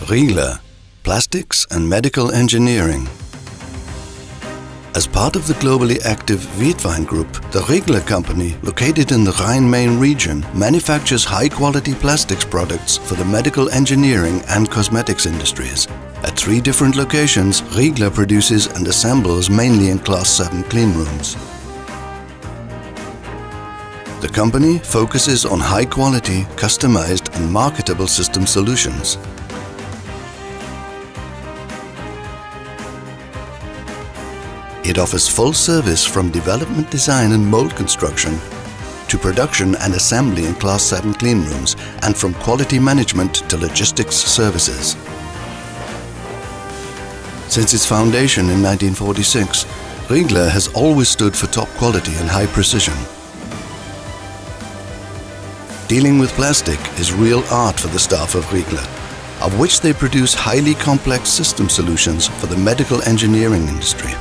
Riegler, Plastics and Medical Engineering. As part of the globally active Wirthwein Group, the Riegler company, located in the Rhine-Main region, manufactures high-quality plastics products for the medical engineering and cosmetics industries. At 3 different locations, Riegler produces and assembles mainly in Class 7 cleanrooms. The company focuses on high-quality, customized and marketable system solutions. It offers full service from development, design and mold construction to production and assembly in Class 7 cleanrooms, and from quality management to logistics services. Since its foundation in 1946, Riegler has always stood for top quality and high precision. Dealing with plastic is real art for the staff of Riegler, of which they produce highly complex system solutions for the medical engineering industry.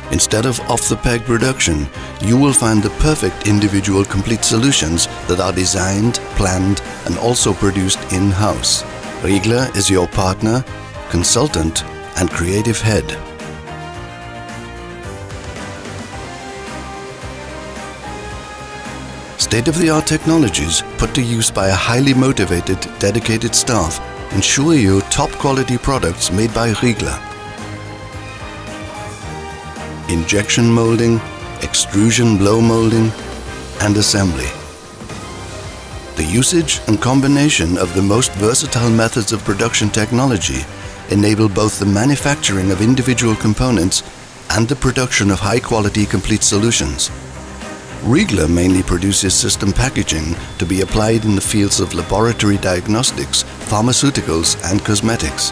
Instead of off-the-peg production, you will find the perfect individual complete solutions that are designed, planned and also produced in-house. Riegler is your partner, consultant and creative head. State-of-the-art technologies put to use by a highly motivated, dedicated staff ensure you top-quality products made by Riegler. Injection molding, extrusion blow molding and assembly. The usage and combination of the most versatile methods of production technology enable both the manufacturing of individual components and the production of high-quality complete solutions. Riegler mainly produces system packaging to be applied in the fields of laboratory diagnostics, pharmaceuticals and cosmetics.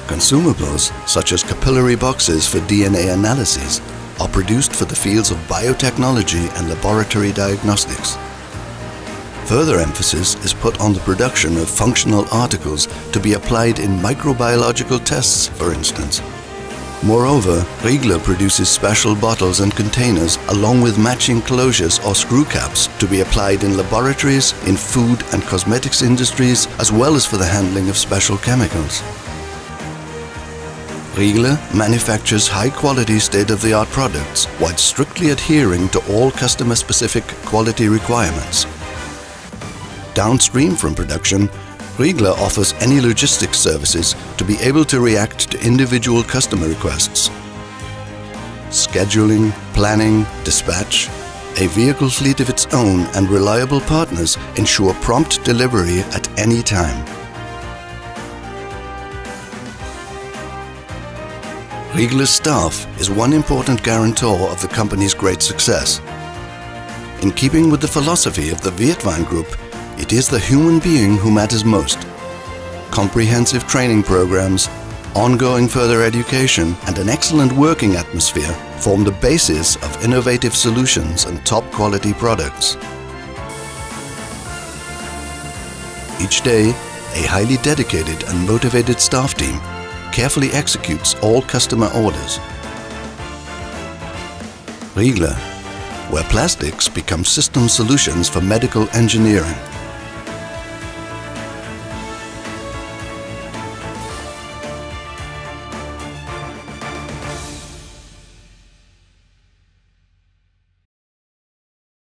Consumables, such as capillary boxes for DNA analyses, are produced for the fields of biotechnology and laboratory diagnostics. Further emphasis is put on the production of functional articles to be applied in microbiological tests, for instance. Moreover, Riegler produces special bottles and containers along with matching closures or screw caps to be applied in laboratories, in food and cosmetics industries, as well as for the handling of special chemicals. Riegler manufactures high-quality, state-of-the-art products while strictly adhering to all customer-specific quality requirements. Downstream from production, Riegler offers any logistics services to be able to react to individual customer requests. Scheduling, planning, dispatch, a vehicle fleet of its own and reliable partners ensure prompt delivery at any time. Riegler's staff is one important guarantor of the company's great success. In keeping with the philosophy of the Wirthwein Group, it is the human being who matters most. Comprehensive training programs, ongoing further education and an excellent working atmosphere form the basis of innovative solutions and top-quality products. Each day, a highly dedicated and motivated staff team carefully executes all customer orders. Riegler, where plastics become system solutions for medical engineering.